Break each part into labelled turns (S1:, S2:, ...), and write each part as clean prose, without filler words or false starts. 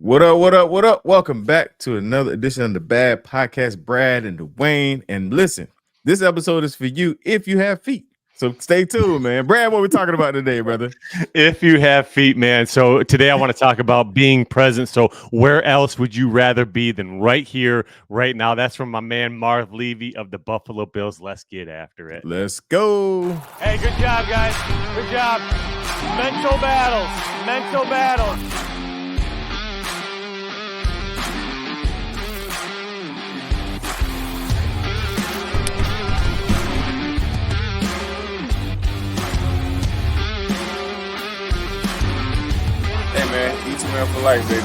S1: What up, what up, what up? Welcome back to another edition of the Bad Podcast, Brad and Dwayne. And listen, this episode is for you if you have feet. So stay tuned, man. Brad, what we talking about today, brother?
S2: If you have feet, man. So today I want to talk about being present. So where else would you rather be than right here, right now? That's from my man Marv Levy of the Buffalo Bills. Let's get after it.
S1: Let's go.
S3: Hey, good job, guys. Good job. Mental battles. Mental battles.
S1: Hey, man. Each man for life, baby.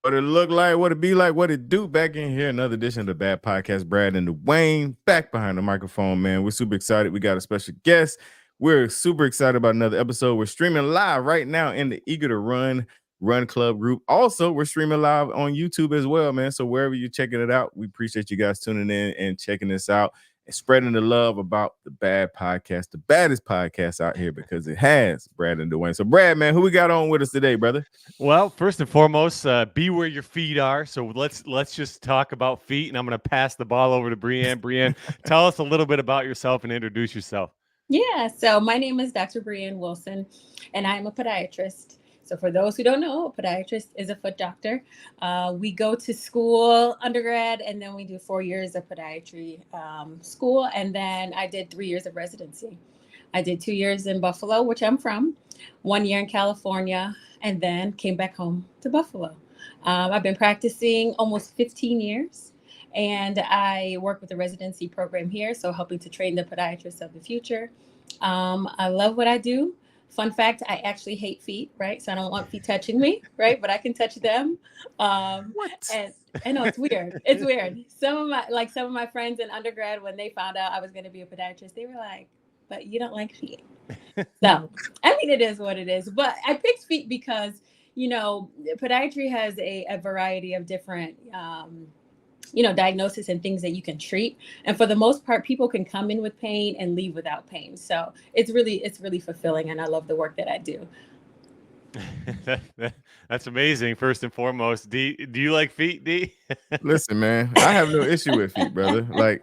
S1: What it look like, what it be like, what it do. Back in here, another edition of the Bad Podcast, Brad and Dwayne, back behind the microphone, man. We're super excited. We got a special guest. We're super excited about another episode. We're streaming live right now in the Eager to Run Club group. Also, we're streaming live on YouTube as well, man. So wherever you're checking it out, we appreciate you guys tuning in and checking this out and spreading the love about the Bad Podcast, the baddest podcast out here, because it has Brad and Dwayne. So Brad, man, who we got on with us today, brother?
S2: Well, first and foremost, be where your feet are. So let's just talk about feet, and I'm going to pass the ball over to Breeann. Breeann, tell us a little bit about yourself and introduce yourself.
S4: Yeah, so my name is Dr. Breeann Wilson, and I'm a podiatrist. So for those who don't know, a podiatrist is a foot doctor. We go to school, undergrad, and then we do 4 years of podiatry school, and then I did 3 years of residency. I did 2 years in Buffalo, which I'm from, 1 year in California, and then came back home to Buffalo. I've been practicing almost 15 years. And I work with the residency program here, so helping to train the podiatrists of the future. I love what I do. Fun fact, I actually hate feet, right? So I don't want feet touching me, right? But I can touch them.
S1: What?
S4: And I know it's weird. It's weird. Some of my friends in undergrad, when they found out I was going to be a podiatrist, they were like, "But you don't like feet." So I mean, it is what it is. But I picked feet because podiatry has a variety of different diagnosis and things that you can treat. And for the most part, people can come in with pain and leave without pain. So it's really fulfilling. And I love the work that I do.
S2: That's amazing. First and foremost, D, do you like feet, D?
S1: Listen, man, I have no issue with feet, brother. Like,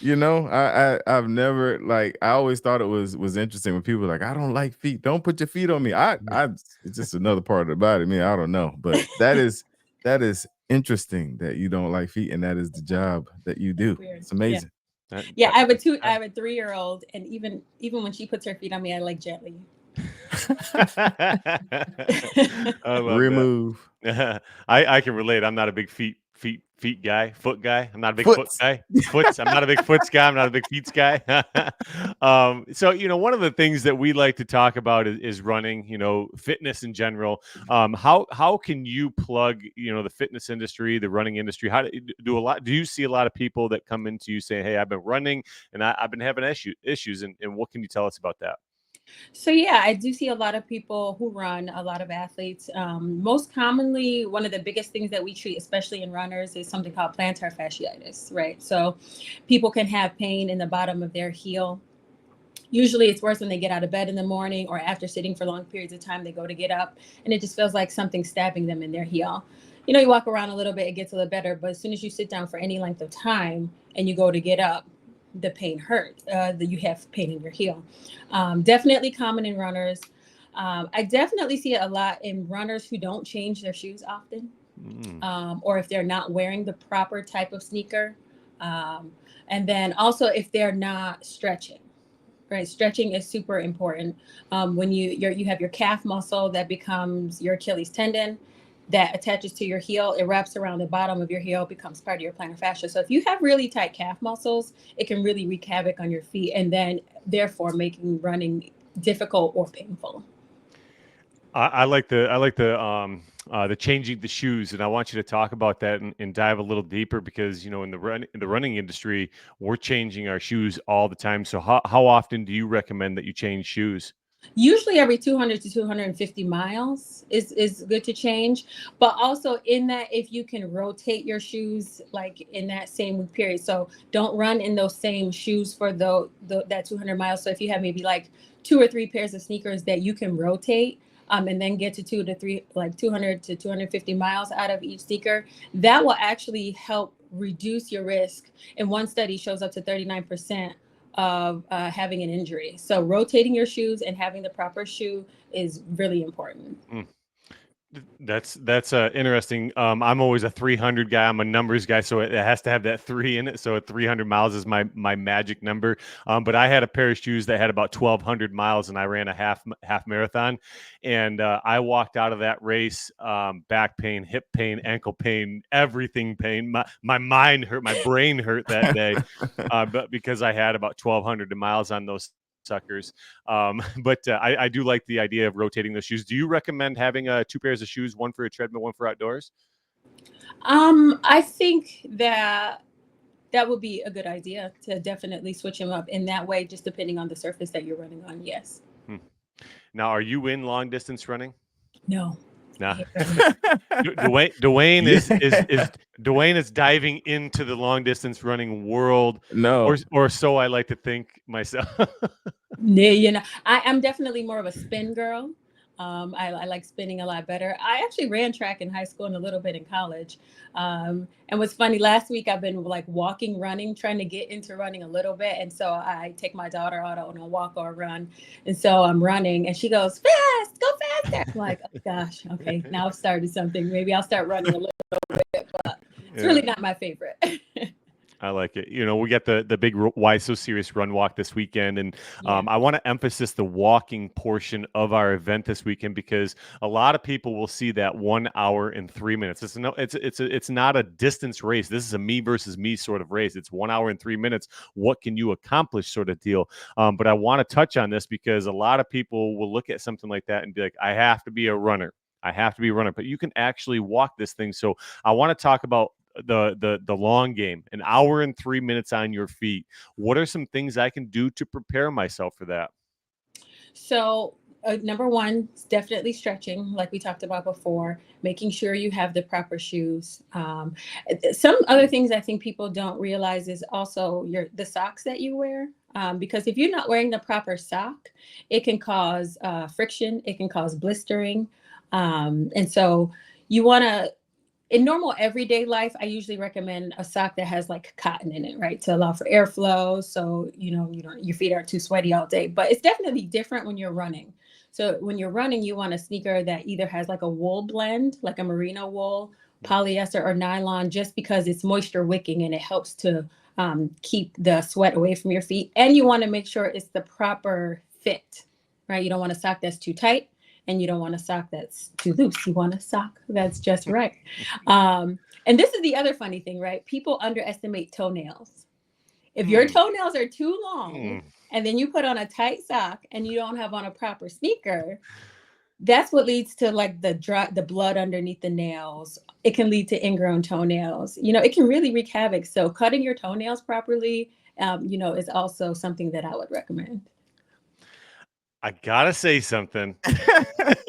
S1: I've never, like, I always thought it was interesting when people were like, I don't like feet. Don't put your feet on me. It's just another part of the body. Me, I don't know. But that is interesting that you don't like feet, and that is the job that you do. It's amazing.
S4: Yeah, I have a 3-year-old, and even when she puts her feet on me, I like gently.
S1: Remove.
S2: I can relate. I'm not a big foot guy. I'm not a big foot guy. I'm not a big foots guy. I'm not a big feet guy. So one of the things that we like to talk about is running. Fitness in general. How can you plug the fitness industry, the running industry? How do you see a lot of people that come into you saying, "Hey, I've been running and I've been having issues," and what can you tell us about that?
S4: So yeah, I do see a lot of people who run, a lot of athletes. Most commonly, one of the biggest things that we treat, especially in runners, is something called plantar fasciitis, right? So people can have pain in the bottom of their heel. Usually it's worse when they get out of bed in the morning or after sitting for long periods of time, they go to get up and it just feels like something stabbing them in their heel. You walk around a little bit, it gets a little better, but as soon as you sit down for any length of time and you go to get up, the pain hurts, that you have pain in your heel. Definitely common in runners. I definitely see it a lot in runners who don't change their shoes often, or if they're not wearing the proper type of sneaker. And then also if they're not stretching, right? Stretching is super important. When you have your calf muscle that becomes your Achilles tendon, that attaches to your heel, it wraps around the bottom of your heel, becomes part of your plantar fascia. So if you have really tight calf muscles, it can really wreak havoc on your feet and then therefore making running difficult or painful.
S2: I like the changing the shoes, and I want you to talk about that and dive a little deeper because in the running industry, we're changing our shoes all the time. So how often do you recommend that you change shoes?
S4: Usually every 200 to 250 miles is good to change. But also in that, if you can rotate your shoes like in that same week period. So don't run in those same shoes for that 200 miles. So if you have maybe like 2 or 3 pairs of sneakers that you can rotate, and then get to 2 to 3, like 200 to 250 miles out of each sneaker, that will actually help reduce your risk. And one study shows up to 39% of having an injury. So rotating your shoes and having the proper shoe is really important.
S2: That's interesting. I'm always a 300 guy. I'm a numbers guy, so it has to have that 3 in it. So 300 miles is my magic number. But I had a pair of shoes that had about 1,200 miles, and I ran a half marathon. And I walked out of that race, back pain, hip pain, ankle pain, everything pain. My mind hurt, my brain hurt that day, but because I had about 1,200 miles on those suckers. But I do like the idea of rotating those shoes. Do you recommend having 2 pairs of shoes, one for a treadmill, one for outdoors?
S4: I think that would be a good idea to definitely switch them up in that way, just depending on the surface that you're running on. Yes.
S2: Now, are you in long distance running?
S4: No.
S2: Nah. Dwayne is diving into the long distance running world.
S1: No.
S2: Or so I like to think myself.
S4: Yeah, I'm definitely more of a spin girl. I like spinning a lot better. I actually ran track in high school and a little bit in college. And what's funny, last week I've been like walking, running, trying to get into running a little bit. And so I take my daughter out on a walk or a run. And so I'm running and she goes, fast, go faster. I'm like, oh gosh, okay, now I've started something. Maybe I'll start running a little bit, but it's really not my favorite.
S2: I like it. We got the big Why So Serious run walk this weekend. And I want to emphasize the walking portion of our event this weekend, because a lot of people will see that 1 hour and 3 minutes. It's not a distance race. This is a me versus me sort of race. It's 1 hour and 3 minutes. What can you accomplish sort of deal? But I want to touch on this because a lot of people will look at something like that and be like, I have to be a runner. I have to be a runner. But you can actually walk this thing. So I want to talk about the long game, 1 hour and 3 minutes on your feet. What are some things I can do to prepare myself for that?
S4: So number one is definitely stretching, like we talked about before, making sure you have the proper shoes. Some other things I think people don't realize is also the socks that you wear. Because if you're not wearing the proper sock, it can cause friction, it can cause blistering. And so you want to, in normal everyday life, I usually recommend a sock that has like cotton in it, right? To allow for airflow. So, your feet aren't too sweaty all day, but it's definitely different when you're running. So when you're running, you want a sneaker that either has like a wool blend, like a merino wool, polyester, or nylon, just because it's moisture wicking and it helps to keep the sweat away from your feet. And you want to make sure it's the proper fit, right? You don't want a sock that's too tight. And you don't want a sock that's too loose. You want a sock that's just right. And this is the other funny thing, right? People underestimate toenails. If your toenails are too long and then you put on a tight sock and you don't have on a proper sneaker, that's what leads to like the blood underneath the nails. It can lead to ingrown toenails. It can really wreak havoc. So cutting your toenails properly, is also something that I would recommend.
S2: I gotta say something. All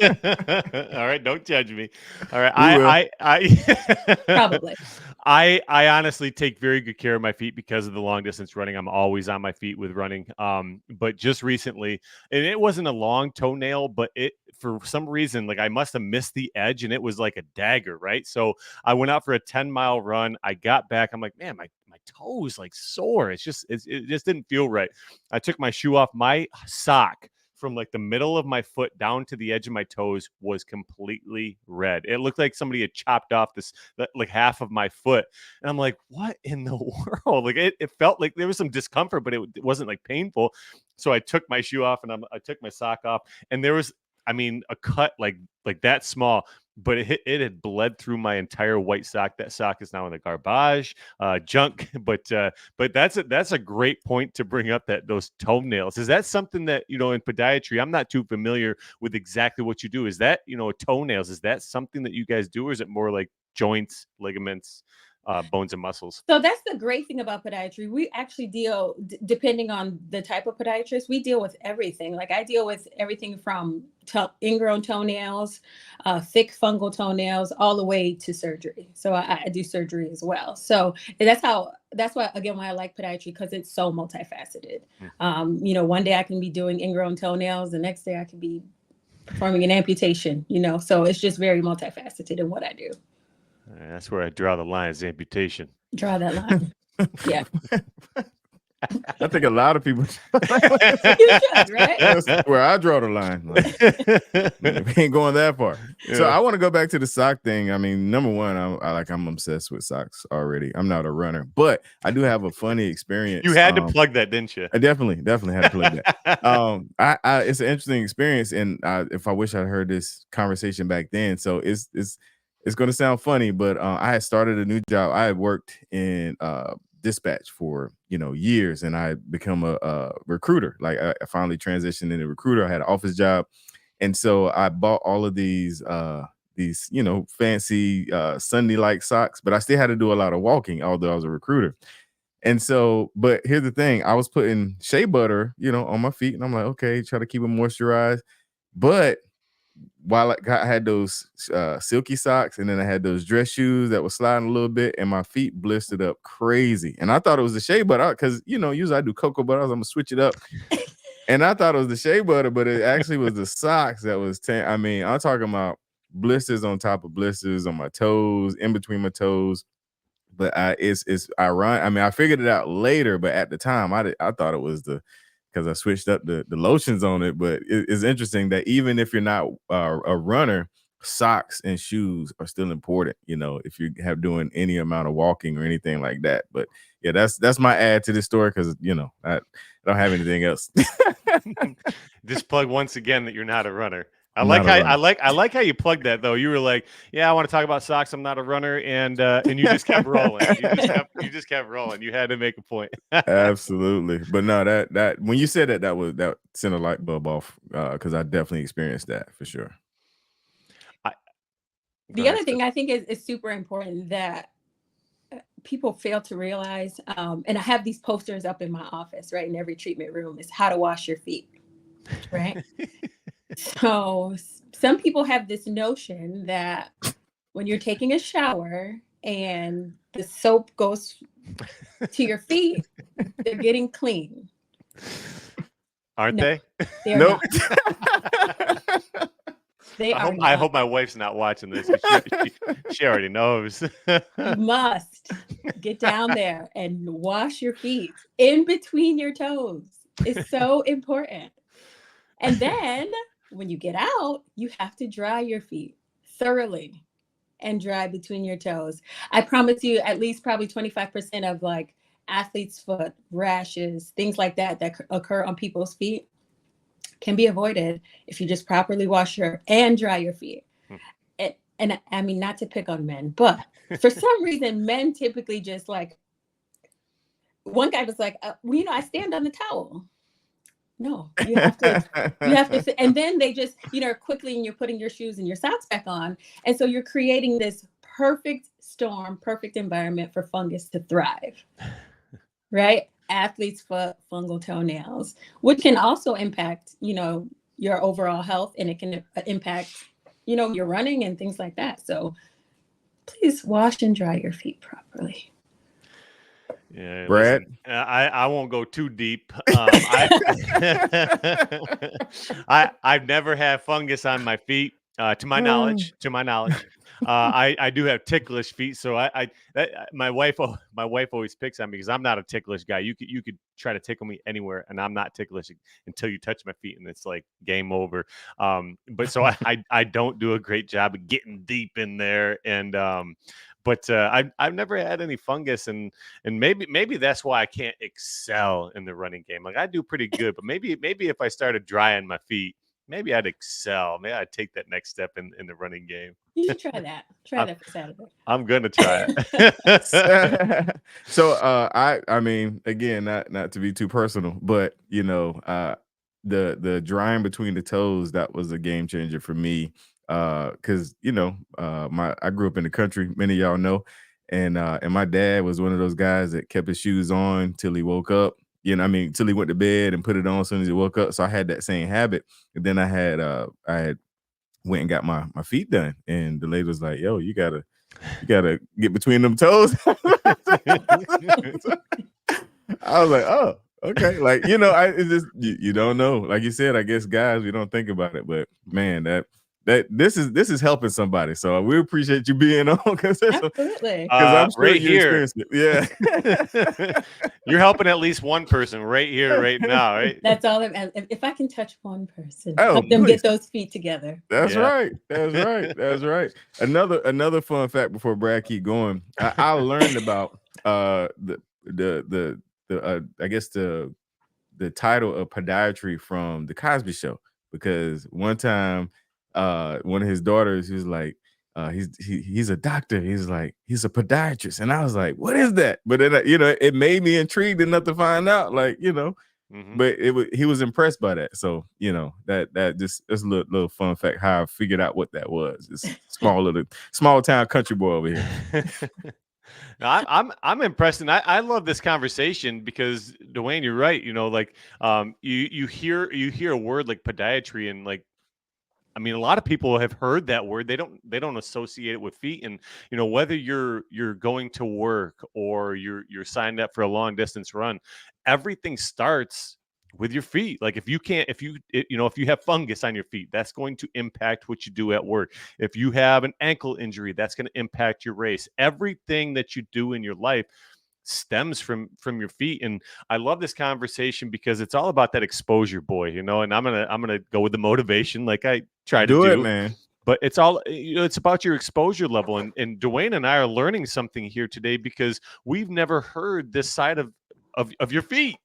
S2: right, don't judge me. All right, I
S4: probably.
S2: I honestly take very good care of my feet because of the long distance running. I'm always on my feet with running. But just recently, and it wasn't a long toenail, but it for some reason, like I must have missed the edge, and it was like a dagger, right? So I went out for a 10-mile run. I got back. I'm like, man, my toes like sore. It just didn't feel right. I took my shoe off. My sock from like the middle of my foot down to the edge of my toes was completely red. It looked like somebody had chopped off like half of my foot. And I'm like, what in the world? Like it felt like there was some discomfort, but it wasn't like painful. So I took my shoe off and I took my sock off, and there was, a cut like that small, but it had bled through my entire white sock. That sock is now in the garbage, junk. But that's a great point to bring up, that those toenails. Is that something that, in podiatry, I'm not too familiar with exactly what you do. Is that, toenails, is that something that you guys do, or is it more like joints, ligaments, bones and muscles.
S4: So that's the great thing about podiatry. We actually deal, depending on the type of podiatrist, we deal with everything. Like I deal with everything from ingrown toenails, thick fungal toenails, all the way to surgery. So I do surgery as well. So that's why, again, why I like podiatry, because it's so multifaceted. One day I can be doing ingrown toenails. The next day I can be performing an amputation, so it's just very multifaceted in what I do.
S2: That's where I draw the line, is amputation.
S4: Draw that line. Yeah.
S1: I think a lot of people.
S4: You should, right?
S1: That's where I draw the line. Like, we ain't going that far. Yeah. So I want to go back to the sock thing. I mean, number one, I'm obsessed with socks already. I'm not a runner, but I do have a funny experience.
S2: You had to plug that, didn't you?
S1: I definitely had to plug that. It's an interesting experience, and if I wish I'd heard this conversation back then. So it's going to sound funny, but I had started a new job. I had worked in dispatch for years, and I become a recruiter. Like I finally transitioned into recruiter. I had an office job, and so I bought all of these fancy Sunday-like socks, but I still had to do a lot of walking, although I was a recruiter. And so, but here's the thing: I was putting shea butter, on my feet, and I'm like, okay, try to keep them moisturized, but while I had those silky socks, and then I had those dress shoes that were sliding a little bit, and my feet blistered up crazy. And I thought it was the shea butter, because usually I do cocoa butter. I'm gonna switch it up, and I thought it was the shea butter, but it actually was the socks that was. I mean, I'm talking about blisters on top of blisters on my toes, in between my toes. But it's ironic. I mean, I figured it out later, but at the time, I thought it was because I switched up the lotions on it. But it's interesting that even if you're not a runner, socks and shoes are still important, if you have doing any amount of walking or anything like that. But yeah, that's my add to this story, because I don't have anything else.
S2: Just plug once again that you're not a runner. I like how you plugged that, though. You were like, "Yeah, I want to talk about socks. I'm not a runner," and you just kept rolling. You just kept rolling. You had to make a point.
S1: Absolutely, but no, that when you said that sent a light bulb off, because I definitely experienced that for sure.
S4: The other thing I think is super important that people fail to realize, and I have these posters up in my office, right, in every treatment room, is how to wash your feet, right? So some people have this notion that when you're taking a shower and the soap goes to your feet, they're getting clean.
S2: Aren't they?
S1: Nope.
S2: I hope my wife's not watching this. She already knows.
S4: You must get down there and wash your feet in between your toes. It's so important. And then when you get out, you have to dry your feet thoroughly and dry between your toes. I promise you, at least probably 25% of like athlete's foot rashes, things like that occur on people's feet, can be avoided if you just properly wash and dry your feet. And I mean, not to pick on men, but for some reason, men typically just like, one guy was like, I stand on the towel. No, you have to, and then they just, quickly, and you're putting your shoes and your socks back on. And so you're creating this perfect storm, perfect environment for fungus to thrive, right? Athlete's foot, fungal toenails, which can also impact, your overall health, and it can impact, your running and things like that. So please wash and dry your feet properly.
S1: Yeah, Brad.
S2: Listen, I won't go too deep. I've never had fungus on my feet, to my knowledge. I do have ticklish feet, so my wife always picks on me because I'm not a ticklish guy. You could try to tickle me anywhere, and I'm not ticklish until you touch my feet, and it's like game over. But so I don't do a great job of getting deep in there, and but I've never had any fungus, and maybe that's why I can't excel in the running game. Like I do pretty good, but maybe if I started drying my feet, maybe I'd excel. Maybe I'd take that next step in the running game.
S4: You should try that. Try that for Saturday.
S2: I'm gonna try it.
S1: So I mean, again, not to be too personal, but the drying between the toes, that was a game changer for me. Because I grew up in the country, many of y'all know, And my dad was one of those guys that kept his shoes on till he woke up. You know, I mean, till he went to bed and put it on as soon as he woke up. So I had that same habit. And then I had went and got my feet done, and the lady was like, "Yo, you gotta get between them toes." I was like, "Oh, okay." Like, you know, it's just you don't know. Like you said, I guess guys, we don't think about it, but man, that this is helping somebody. So we appreciate you being on because
S4: Absolutely.
S1: I'm sure
S2: right
S1: you
S2: here.
S1: experienced it. Yeah.
S2: You're helping at least one person right here, right now, right?
S4: That's all. If I can touch one person,
S1: Oh,
S4: help them
S1: please.
S4: get those feet together.
S1: That's
S2: Yeah.
S1: right. That's right. That's right. Another fun fact before Brad keep going. I learned about the I guess the title of podiatry from the Cosby Show, because one time one of his daughters, he was like, he's a doctor. He's like, he's a podiatrist. And I was like, what is that? But then, you know, it made me intrigued enough to find out, like, you know, but he was impressed by that. So, you know, that just it's a little fun fact how I figured out what that was. It's small town country boy over here.
S2: No, I'm impressed, and I love this conversation because Dwayne, you're right. You know, like you hear a word like podiatry, and like, I mean, a lot of people have heard that word. They don't associate it with feet. And you know, whether you're going to work or you're signed up for a long distance run, everything starts with your feet. Like if you have fungus on your feet, that's going to impact what you do at work. If you have an ankle injury, that's going to impact your race. Everything that you do in your life stems from your feet. And I love this conversation because it's all about that exposure, boy, you know. And I'm gonna go with the motivation like I try to do
S1: it, man.
S2: But it's all, you know, it's about your exposure level. And Dwayne and I are learning something here today because we've never heard this side of your feet.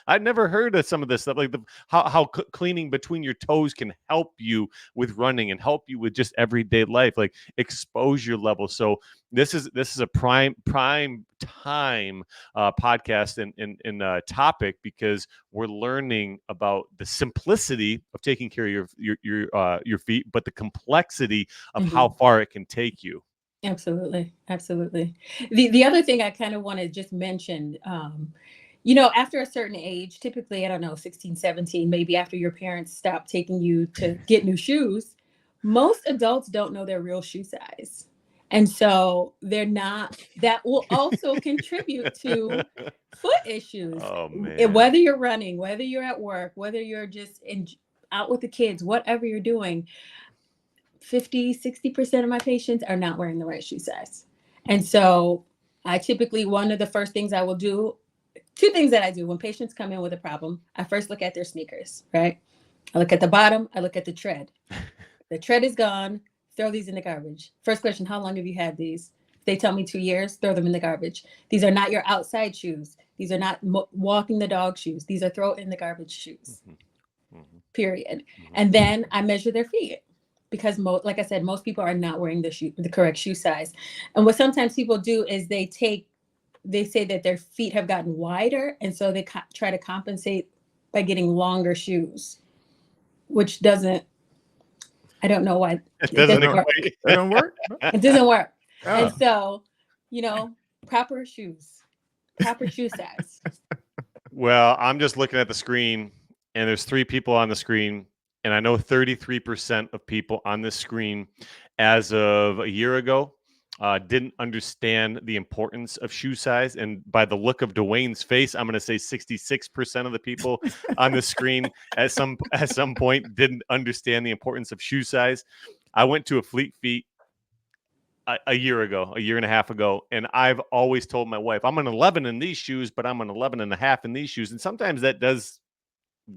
S2: I've never heard of some of this stuff, like how cleaning between your toes can help you with running and help you with just everyday life, like exposure level. So this is a prime time podcast and topic, because we're learning about the simplicity of taking care of your feet, but the complexity of how far it can take you.
S4: Absolutely. Absolutely. The other thing I kind of want to just mention, you know, after a certain age, typically, I don't know, 16, 17, maybe after your parents stop taking you to get new shoes, most adults don't know their real shoe size. And so that will also contribute to foot issues.
S2: Oh, man.
S4: Whether you're running, whether you're at work, whether you're just out with the kids, whatever you're doing, 50-60% of my patients are not wearing the right shoe size. And so I typically, one of the first things I will do, two things that I do when patients come in with a problem, I first look at their sneakers, right? I look at the bottom, I look at the tread. The tread is gone, throw these in the garbage. First question, how long have you had these? If they tell me 2 years, throw them in the garbage. These are not your outside shoes. These are not walking the dog shoes. These are throw in the garbage shoes, period. And then I measure their feet. Because like I said, most people are not wearing the correct shoe size. And what sometimes people do is they say that their feet have gotten wider. And so they try to compensate by getting longer shoes, which I don't know why.
S2: It doesn't work.
S1: It don't work.
S4: It doesn't work.
S1: Oh.
S4: And so, you know, proper shoe size.
S2: Well, I'm just looking at the screen, and there's 3 people on the screen. And I know 33% of people on this screen as of a year ago didn't understand the importance of shoe size. And by the look of Dwayne's face, I'm going to say 66% of the people on the screen at some point didn't understand the importance of shoe size. I went to a Fleet Feet a year and a half ago, and I've always told my wife, I'm an 11 in these shoes, but I'm an 11 and a half in these shoes. And sometimes that does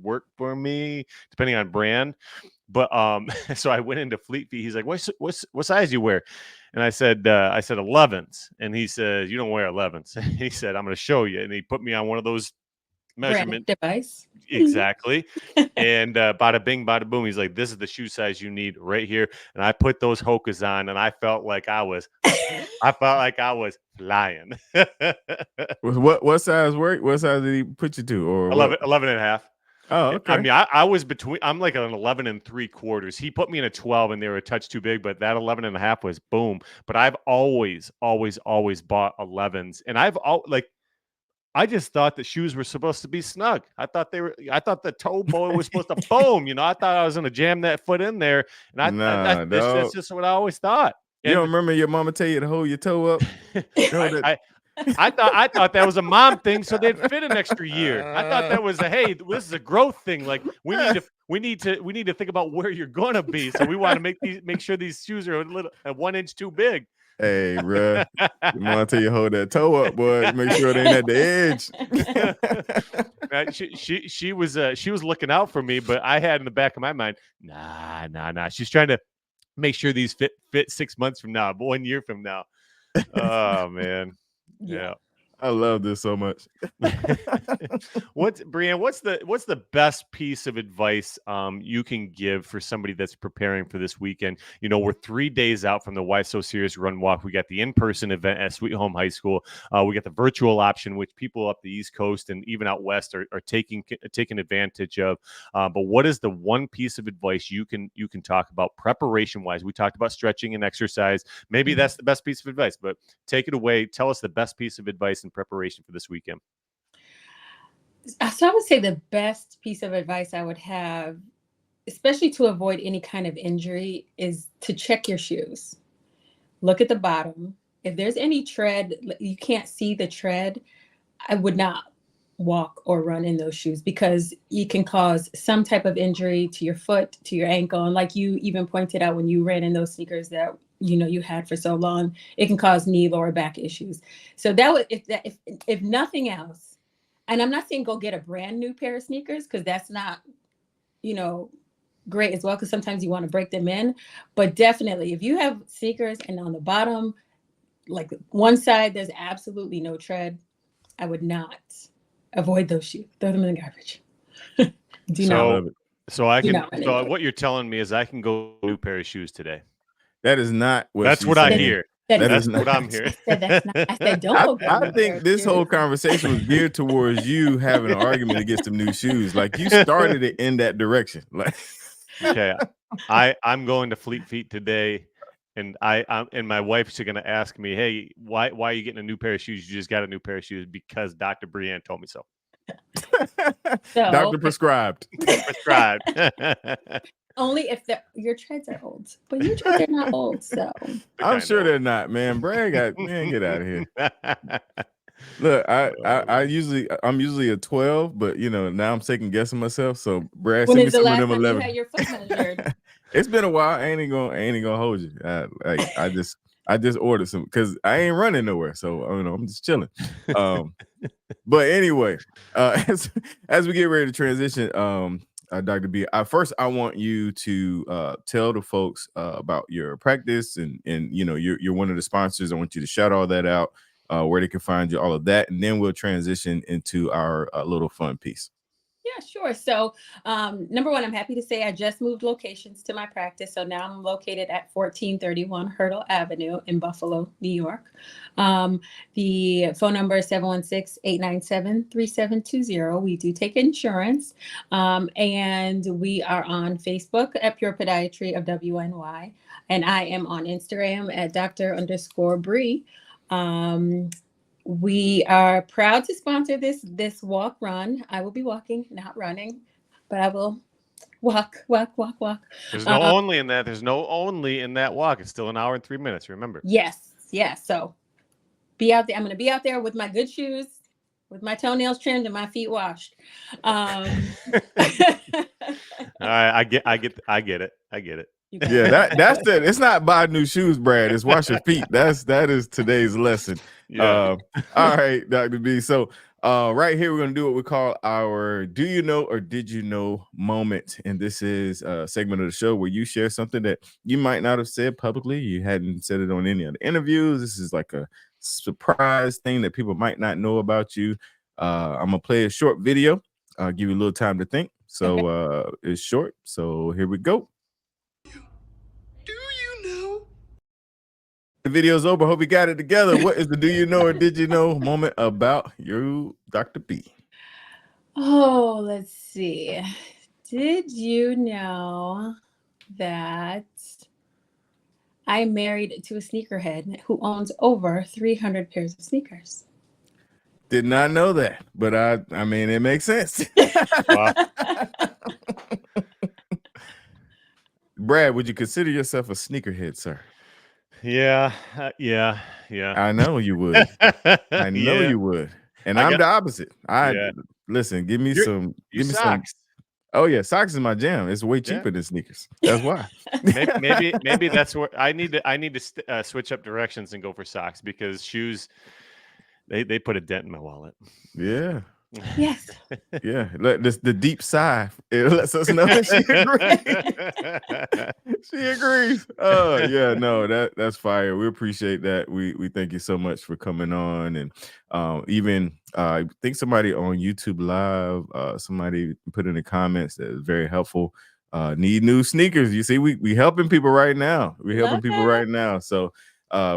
S2: work for me depending on brand, but so I went into Fleet Feet. He's like, what size you wear? And I said 11s. And he says, you don't wear 11s. He said, I'm going to show you. And he put me on one of those measurement
S4: device.
S2: Exactly. And bada bing bada boom, he's like, this is the shoe size you need right here. And I put those Hokas on, and I felt like I was flying.
S1: What size work? What size did he put you to? Or
S2: 11 and a half.
S1: Oh, okay.
S2: I mean, I was between, I'm like an 11 and 3/4. He put me in a 12 and they were a touch too big, but that 11 and a half was boom. But I've always bought 11s. And I just thought that shoes were supposed to be snug. I thought the toe boy was supposed to boom. I thought I was going to jam that foot in there. And
S1: Nah,
S2: that's just what I always thought.
S1: You don't
S2: And
S1: remember your mama tell you to hold your toe up?
S2: I thought that was a mom thing, so they'd fit an extra year. I thought that was hey, this is a growth thing. Like we need to think about where you're gonna be. So we want to make sure these shoes are a 1 inch too big.
S1: Hey, bruh. Your mama tell you hold that toe up, boy. Make sure it ain't at the
S2: edge. She was looking out for me, but I had in the back of my mind, nah. She's trying to make sure these fit 6 months from now, but 1 year from now. Oh man. Yeah.
S1: I love this so much.
S2: Breeann, what's the best piece of advice you can give for somebody that's preparing for this weekend? We're 3 days out from the Why So Serious Run Walk. We got the in-person event at Sweet Home High School. We got the virtual option, which people up the East Coast and even out West are taking advantage of. But what is the one piece of advice you can talk about preparation wise? We talked about stretching and exercise. Maybe that's the best piece of advice, but take it away. Tell us the best piece of advice in preparation for this weekend.
S4: So I would say the best piece of advice I would have, especially to avoid any kind of injury, is to check your shoes. Look at the bottom. If there's any tread, you can't see the tread, I would not walk or run in those shoes because you can cause some type of injury to your foot, to your ankle. And like you even pointed out when you ran in those sneakers that you had for so long, it can cause knee, lower back issues. So that would, if nothing else, and I'm not saying go get a brand new pair of sneakers because that's not, great as well, because sometimes you want to break them in. But definitely, if you have sneakers and on the bottom, like one side, there's absolutely no tread, I would not avoid those shoes. Throw them in the garbage.
S2: So what you're telling me is I can go new pair of shoes today.
S1: That is not what
S2: that's what I hear. That's what I'm hearing.
S4: I said, don't go.
S1: I think this whole conversation was geared towards you having an argument to get some new shoes. Like you started it in that direction. Like,
S2: okay, I'm going to Fleet Feet today, and and my wife's going to ask me, hey, why are you getting a new pair of shoes? You just got a new pair of shoes because Dr. Breeann told me so.
S1: Doctor prescribed.
S4: Only if your treads are old, but your treads are not old, so
S1: I'm sure they're not, man. Brad get out of here. Look, I'm usually a 12, but now I'm second guessing myself. So Brad,
S4: when
S1: send me
S4: is the
S1: some
S4: last
S1: of them
S4: time
S1: 11.
S4: you had your foot measured?
S1: It's been a while. I ain't gonna hold you. I just ordered some because I ain't running nowhere, so I'm just chilling. But anyway, as we get ready to transition, Dr. B, first I want you to tell the folks about your practice and you're one of the sponsors. I want you to shout all that out, where they can find you, all of that, and then we'll transition into our little fun piece.
S4: Yeah, sure. So number one, I'm happy to say I just moved locations to my practice. So now I'm located at 1431 Hurdle Avenue in Buffalo, New York. The phone number is 716-897-3720. We do take insurance. And we are on Facebook at Pure Podiatry of WNY. And I am on Instagram at Dr._Bree. We are proud to sponsor this walk run. I will be walking, not running, but I will walk.
S2: There's no only in that. There's no only in that walk. It's still an hour and 3 minutes. Remember.
S4: Yes. So be out there. I'm going to be out there with my good shoes, with my toenails trimmed and my feet washed.
S2: All right, I get it.
S1: Yeah, that's it. It's not buy new shoes, Brad. It's wash your feet. That is today's lesson. Yeah. All right, Dr. B. So right here, we're going to do what we call our Do You Know or Did You Know moment. And this is a segment of the show where you share something that you might not have said publicly. You hadn't said it on any of the interviews. This is like a surprise thing that people might not know about you. I'm going to play a short video. I'll give you a little time to think. So it's short. So here we go. The video's over. Hope you got it together. What is the Do You Know or Did You Know moment about you, Dr. B?
S4: Oh, let's see. Did you know that I'm married to a sneakerhead who owns over 300 pairs of sneakers?
S1: Did not know that, but I mean, it makes sense.
S2: Wow.
S1: Brad, would you consider yourself a sneakerhead, sir?
S2: Yeah.
S1: I know you would. I know
S2: Yeah.
S1: you would. And
S2: I
S1: I'm
S2: got
S1: the opposite.
S2: yeah.
S1: Listen, give me
S2: You're,
S1: some,
S2: you
S1: give me some.
S2: socks.
S1: Oh yeah, socks is my jam. It's way
S2: Yeah.
S1: cheaper than sneakers. That's why.
S2: Maybe that's where I need to switch up directions and go for socks, because shoes they put a dent in my wallet.
S1: Yeah.
S4: Yes.
S1: Yeah. The deep sigh, it lets us know that she agrees. She agrees. Oh yeah, no, that's fire. We appreciate that. We thank you so much for coming on. And even I think somebody on YouTube Live, somebody put in the comments that was very helpful. Need new sneakers. You see, we helping people right now. We're helping
S4: Love
S1: people
S4: that.
S1: right now. So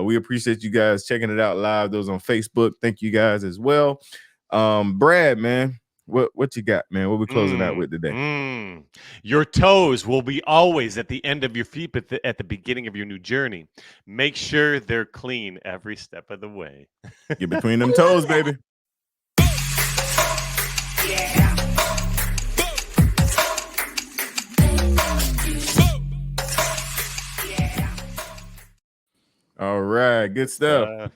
S1: we appreciate you guys checking it out live. Those on Facebook. Thank you guys as well. Brad, man, what you got, man? What we closing out with today?
S2: Your toes will be always at the end of your feet, but at the beginning of your new journey. Make sure they're clean every step of the way.
S1: Get between them toes, baby. All right, good stuff.